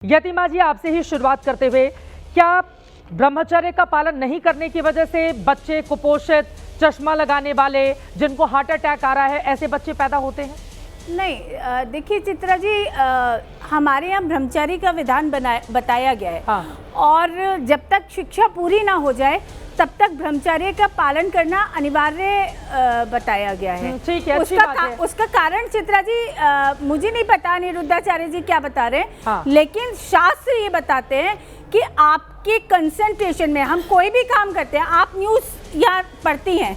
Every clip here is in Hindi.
यतिमा जी, आपसे ही शुरुआत करते हुए, क्या ब्रह्मचर्य का पालन नहीं करने की वजह से बच्चे कुपोषित, चश्मा लगाने वाले, जिनको हार्ट अटैक आ रहा है, ऐसे बच्चे पैदा होते हैं? नहीं, देखिए चित्रा जी, हमारे यहाँ ब्रह्मचारी का विधान बताया गया है। हाँ। और जब तक शिक्षा पूरी ना हो जाए तब तक ब्रह्मचर्य का पालन करना अनिवार्य बताया गया है। ठीक है, अच्छी बात है। उसका कारण चित्रा जी, मुझे नहीं पता अनिरुद्धाचार्य जी क्या बता रहे हैं। हाँ। लेकिन शास्त्र ये बताते हैं कि आपके कंसंट्रेशन में, हम कोई भी काम करते हैं, आप न्यूज़ यहाँ पढ़ती हैं,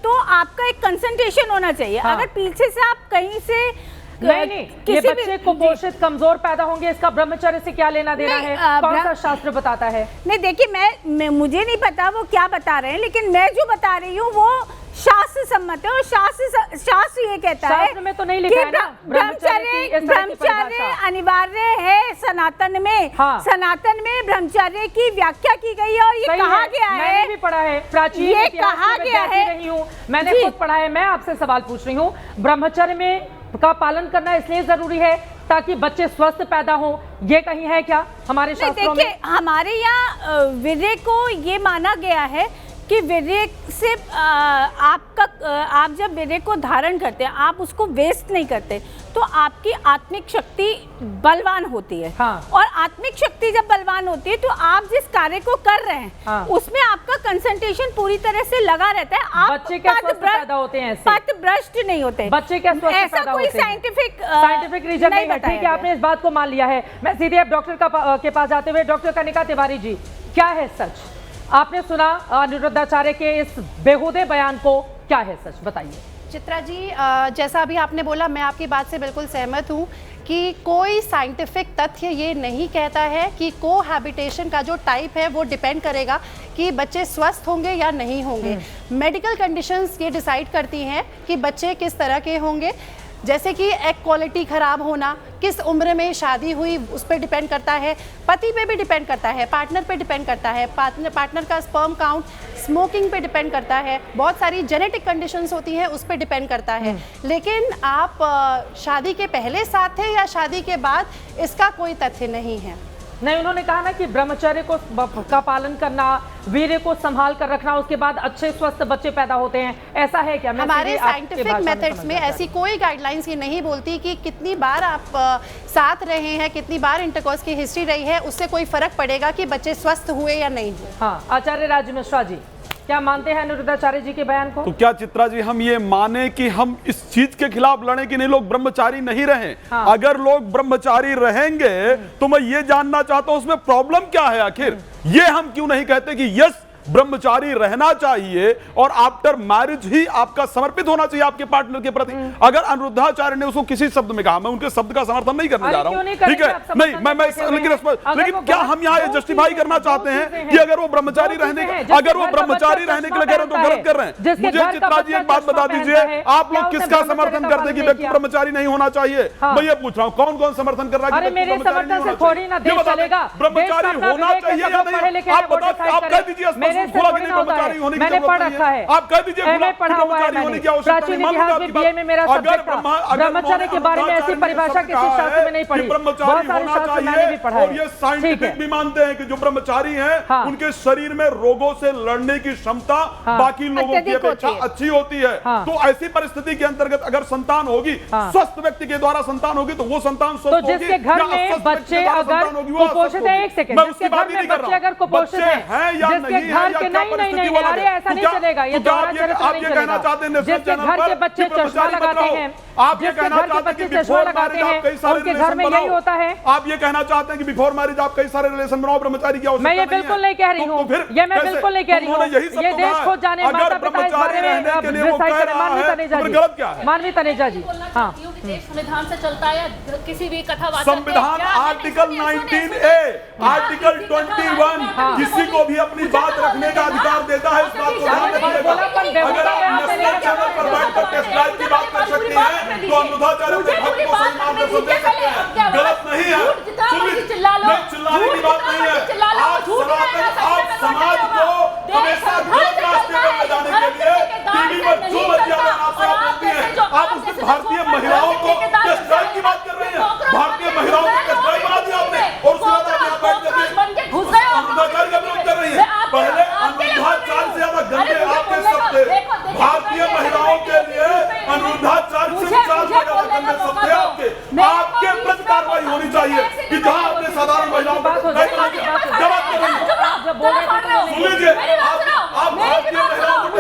तो आपका एक कंसंट्रेशन होना चाहिए। हाँ। अगर पीछे से आप कहीं से नहीं, ये बच्चे कुपोषित, कमजोर पैदा होंगे, इसका ब्रह्मचर्य से क्या लेना देना है? कौन सा शास्त्र बताता है? नहीं, देखिए, मैं मुझे नहीं पता वो क्या बता रहे हैं, लेकिन मैं जो बता रही हूँ वो शास्त्र सम्मत है। और शास्त्र ये कहता है, शास्त्र में तो नहीं लिखा है ना ब्रह्मचर्य अनिवार्य है सनातन में। हाँ। सनातन में ब्रह्मचर्य की व्याख्या की गई है और ये कहा गया है। मैंने भी पढ़ा है, प्राचीन ये इतिहास कहा में गया है। रही हूँ, मैंने खुद पढ़ा है। मैं आपसे सवाल पूछ रही हूँ, ब्रह्मचर्य में का पालन करना इसलिए जरूरी है ताकि बच्चे स्वस्थ पैदा हों, ये कहीं है क्या हमारे शास्त्रों में? देखिए, हमारे यहाँ वीर्य को ये माना गया है कि वीर्य से आप जब वीर्य को धारण करते हैं, आप उसको वेस्ट नहीं करते, तो आपकी आत्मिक शक्ति बलवान होती है। हाँ। और आत्मिक शक्ति जब बलवान होती है तो आप जिस कार्य को कर रहे हैं, हाँ, उसमें आपका कंसंट्रेशन पूरी तरह से लगा रहता है। आप बच्चे क्या स्वस्थ पैदा होते हैं? पथ भ्रष्ट नहीं होते बच्चे क्या स्वस्थ ऐसा पैदा कोई होते हैं? साइंटिफिक रीजन नहीं है। ठीक है, आपने इस बात को मान लिया है। मैं सीधे अब डॉक्टर के पास जाते हुए, डॉक्टर कनिका तिवारी जी, क्या है सच? आपने सुना अनिरुद्धाचार्य के इस बेहुदे बयान को, क्या है सच, बताइए। चित्रा जी, जैसा अभी आपने बोला, मैं आपकी बात से बिल्कुल सहमत हूँ कि कोई साइंटिफिक तथ्य ये नहीं कहता है कि कोहैबिटेशन का जो टाइप है वो डिपेंड करेगा कि बच्चे स्वस्थ होंगे या नहीं होंगे। मेडिकल कंडीशंस ये डिसाइड करती हैं कि बच्चे किस तरह के होंगे, जैसे कि एग क्वालिटी ख़राब होना, किस उम्र में शादी हुई उस पर डिपेंड करता है, पति पे भी डिपेंड करता है, पार्टनर पे डिपेंड करता है, पार्टनर का स्पर्म काउंट, स्मोकिंग पे डिपेंड करता है, बहुत सारी जेनेटिक कंडीशंस होती हैं, उस पर डिपेंड करता है। लेकिन आप शादी के पहले साथ थे या शादी के बाद, इसका कोई तथ्य नहीं है। नहीं, उन्होंने कहा ना कि ब्रह्मचर्य का पालन करना, वीर्य को संभाल कर रखना, उसके बाद अच्छे स्वस्थ बच्चे पैदा होते हैं, ऐसा है क्या? हमारे साइंटिफिक मेथड्स में ऐसी कोई गाइडलाइंस ये नहीं बोलती कि कितनी बार आप साथ रहे हैं, कितनी बार इंटरकोर्स की हिस्ट्री रही है, उससे कोई फर्क पड़ेगा कि बच्चे स्वस्थ हुए या नहीं हुए। हाँ, आचार्य राज मिश्रा जी, क्या मानते हैं अनिरुद्धाचार्य जी के बयान को? तो क्या चित्रा जी, हम ये माने कि हम इस चीज के खिलाफ लड़े कि नहीं, लोग ब्रह्मचारी नहीं रहे? हाँ। अगर लोग ब्रह्मचारी रहेंगे तो मैं ये जानना चाहता हूं उसमें प्रॉब्लम क्या है आखिर? ये हम क्यों नहीं कहते कि यस, ब्रह्मचारी रहना चाहिए और आफ्टर मैरिज ही आपका समर्पित होना चाहिए आपके पार्टनर के प्रति? अगर अनिरुद्धाचार्य ने उसको किसी शब्द में कहा, मैं उनके शब्द का समर्थन नहीं करने जा रहा हूं, ठीक है, नहीं, लेकिन क्या हम यहाँ ये जस्टिफाई करना चाहते हैं कि अगर वो ब्रह्मचारी रहने के लिए कह रहे हैं तो गलत कर रहे हैं? मुझे चित्रा जी एक बात बता दीजिए, आप लोग किसका समर्थन करते हैं कि व्यक्ति ब्रह्मचारी नहीं होना चाहिए? मैं ये पूछ रहा हूँ, कौन कौन समर्थन कर रहा है? ब्रह्मचारी होना चाहिए या नहीं? आप बताओ, आप कह दीजिए ब्रह्मचारी होने की जरूरत नहीं है। आप कह दीजिए ब्रह्मचारी होने की आवश्यकता नहीं। ब्रह्मचर्य के बारे में ऐसी परिभाषा किसी शास्त्र में नहीं पढ़ी। ब्रह्मचारी होना चाहिए और ये साइंटिफिक भी मानते हैं कि जो ब्रह्मचारी हैं उनके शरीर में रोगों से लड़ने की क्षमता बाकी लोगों की अपेक्षा अच्छी होती है। तो ऐसी परिस्थिति के अंतर्गत अगर संतान होगी, स्वस्थ व्यक्ति के द्वारा संतान होगी, तो वो संतान स्वस्थ होगी। जिसके घर में बच्चे अगर कुपोषित है, एक सेकंड, जिसके घर में बच्चे अगर कुपोषित है या नहीं, नहीं, अरे ऐसा नहीं चलेगा, ये द्वाराचर्य तो नहीं चलेगा। जिसके घर के बच्चे चश्मा लगाते हैं, आप ये कहना चाहते हैं कि चश्मा लगाते हैं, उनके घर में यही होता है। आप ये कहना चाहते हैं कि बिफोर मैरिज आप कई सारे रिलेशन बनाओ, ब्रह्मचारी की आवश्यकता नहीं है? मैं ये बिल्कुल नहीं कह रही हूँ, ये मैं बिल्कुल नहीं कह रही हूँ। ये देश को जाने, माता पिता इस बारे में मानवी तनेजा जी। हाँ, संविधान से चलता है या किसी भी कथावाचक? संविधान आर्टिकल 19A, आर्टिकल 21 किसी को भी अपनी बात रखने का अधिकार देता है। इस बात को ध्यान रखिएगा। अगर आप नेशनल चैनल पर बैठकर टेस्ट ड्राइव की बात कर सकते हैं तो अनिरुद्धाचार्य अपने भक्त को सही मार्गदर्शन दे सकते हैं। गलत नहीं है, चिल्लाने की बात नहीं है। आप समाज को हमेशा गलत रास्ते पर ले जाने के लिए टीवी पर जो मर्यादा आपसे आप बोलती हैं, आप उसमें भारतीय महिलाओं को टेस्ट ड्राइव की बात कर रहे हैं। भारतीय महिलाओं को टेस्ट ड्राइव बना दिया आपने। कि जहां आपने साधारण महिलाओं को जवाब जब बोल रहे थे सुन लीजिए, आप भारतीय महिलाओं को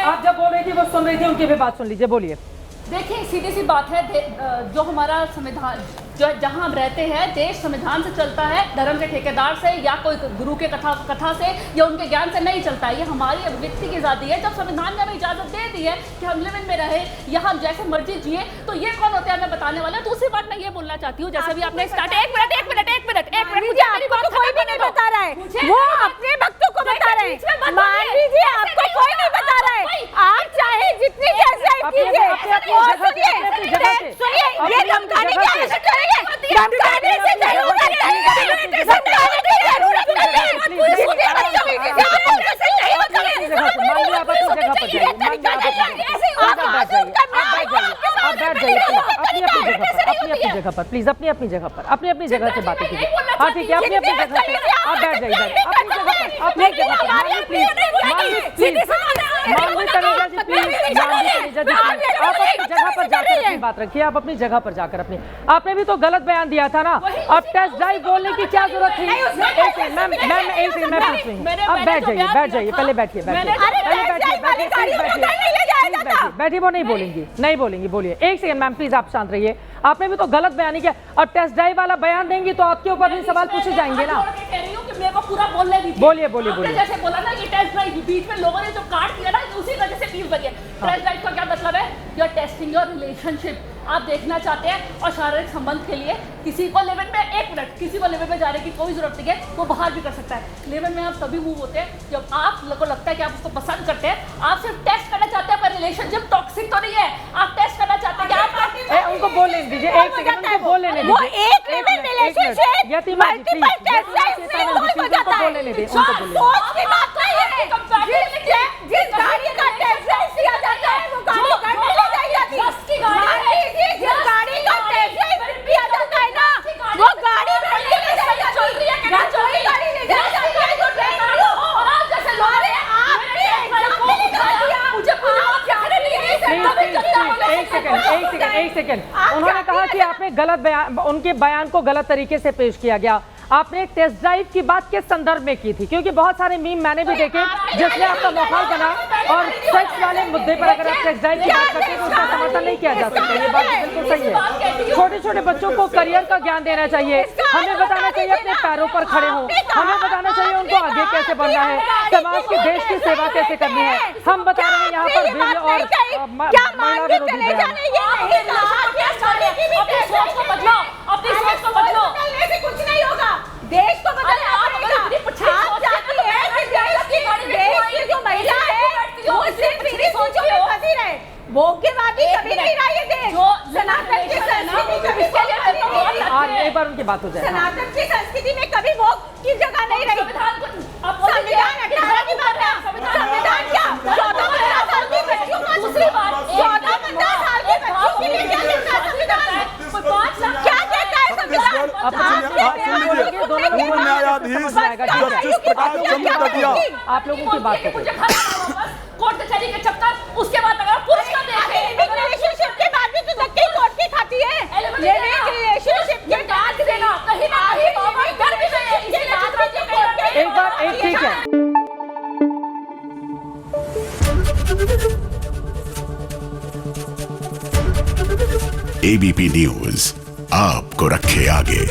आप जब बोल रही थी वो सुन रही थी, उनकी भी बात सुन लीजिए, बोलिए। देखिए सीधी सी बात है, जो हमारा संविधान, जो जहां हम रहते हैं, देश संविधान से चलता है, धर्म के ठेकेदार से या कोई गुरु के कथा से या उनके ज्ञान से नहीं चलता है। ये हमारी अभिव्यक्ति की आज़ादी है। जब संविधान ने हमें इजाजत दे दी है कि हम लिव इन में रहे या हम जैसे मर्जी जिए, तो ये कौन होते हैं हमें बताने वाले। दूसरी बात मैं ये बोलना चाहती हूँ, जैसे भी आपने स्टार्ट, एक मिनट मुझे आपको कोई भी नहीं बता रहा है, वो अपने भक्तों को बता रहे हैं। मान लीजिए आपको कोई नहीं बता रहा है, आप चाहे जितनी टेस्ट कीजिए। सुनिए, ये धमकाने की आवश्यकता नहीं है, धमकाने से जरूरत नहीं है, धमकाने की जरूरत नहीं है। दूसरी बदतमीजी से नहीं होती है। प्लीज अपनी जगह पर अपनी जगह से बातें कीजिए। हाँ ठीक है, अपनी जगह से आप बैठ जाइए, अपनी जगह पर मानवी प्लीज, मानवी तनुजा जी प्लीज, मानवी तनुजा जी प्लीज, आप अपनी जगह पर जाकर अपनी बात रखिए। आप अपनी जगह पर जाकर अपनी, आपने भी तो गलत बयान दिया था ना। अब टेस्ट ड्राइव बोलने की क्या जरूरत थी? मैम एक सेकंड मैं पूछ रही हूँ, अब बैठ जाइए, पहले बैठिए, बैठिए, वो नहीं बोलेंगी, बोलिए। एक सेकंड मैम प्लीज, आप शांत रहिए। आपने भी तो गलत बयान किया। अब टेस्ट ड्राइव वाला बयान देंगी तो आपके ऊपर भी सवाल पूछे जाएंगे ना। मेरे को पूरा बोलने दीजिए। बोलिए। आपने जैसे बोला ना कि टेस्ट ड्राइव बीच में लोगों ने जो काट दिया ना, उसी वजह से पीस बनी है। टेस्ट ड्राइव का क्या मतलब है? You are testing your relationship. आप देखना चाहते हैं और शारीरिक संबंध के लिए किसी को लेवल में, एक मिनट, किसी को लेवल में जाने की कोई जरूरत नहीं है, वो बाहर भी कर सकता है। लेवल में आप तभी मूव होते हैं जब आप को लगता है कि आप उसको पसंद करते हैं। आप सिर्फ टेस्ट करना चाहते हैं, पर रिलेशनशिप टॉक्सिक तो नहीं है। आप टेस्ट करना चाहते हैं कि आप उनको बोलने दीजिए, एक सेकंड उनको बोलने दीजिए। वो एक लेवल रिलेशनशिप यतीमा जी प्लीज, उनको बोलने दीजिए, उनको बोलने। सोच की बात नहीं है। जिस गाड़ी का टेस्ट ड्राइव किया जाता है वो गाड़ी करने ले जाई जाती है। जिस गाड़ी का टेस्ट ड्राइव किया जाता है ना, वो गाड़ी करने ले जाई जाती है। रसोई गाड़ी ले जाई जाती है तो ट्रेन लो। और आप जैसे लोग हैं, आपने एग्जाम में लिखा दिया, मुझे पूरा जाने नहीं है। एक सेकंड उन्होंने कहा कि आपने गलत बयान, उनके बयान को गलत तरीके से पेश किया गया। आपने एक टेस्ट ड्राइव की बात किस संदर्भ में की थी? क्योंकि बहुत सारे मीम मैंने भी देखे जिसमें आपका मौका बना, और सेक्स वाले मुद्दे पर अगर आप टेस्ट ड्राइव की बात करते हैं तो उसका समर्थन नहीं किया जा सकता। ये बात बिल्कुल सही है। छोटे बच्चों को करियर का ज्ञान देना चाहिए, हमें बताना चाहिए अपने पैरों पर खड़े हों, हमें बताना चाहिए उनको आगे कैसे बढ़ना है, समाज की, देश की सेवा कैसे करनी है। हम बता रहे हैं यहाँ पर बिल और महिला विरोधी बयान। कुछ नहीं होगा, देश को बदलना पड़ेगा। आप चाहती हैं कि देश की जो महिला है वो सिर्फ मेरी सोचों में फंसी रहे, भोग्यवादी कभी नहीं रहा ये देश। सनातन की संस्कृति कभी आज एक बार उनकी बात हो जाए। सनातन की संस्कृति में कभी भोग की जगह नहीं रही। संविधान 18 की बात है। संविधान क्या 14-15 साल की बच्चियों का, दूसरी बात 14-15 साल की बच्चियों के लिए क्या कहता है संविधान? 5 लाख क्या कहता है संविधान? न्यायाधीश जस्टिस प्रकाश चंद्र दतिया, आप लोगों की बात करें। कोर्ट कचहरी के चक्कर, उसके बाद अगर पुरुष का देखें, रिलेशनशिप के बाद भी तो धक्के कोर्ट की खाती है। रिलेशनशिप के बाद देना कहीं ना कहीं बाबा डर भी गए, इसलिए एक बार एक ठीक है। एबीपी न्यूज आपको रखे आगे।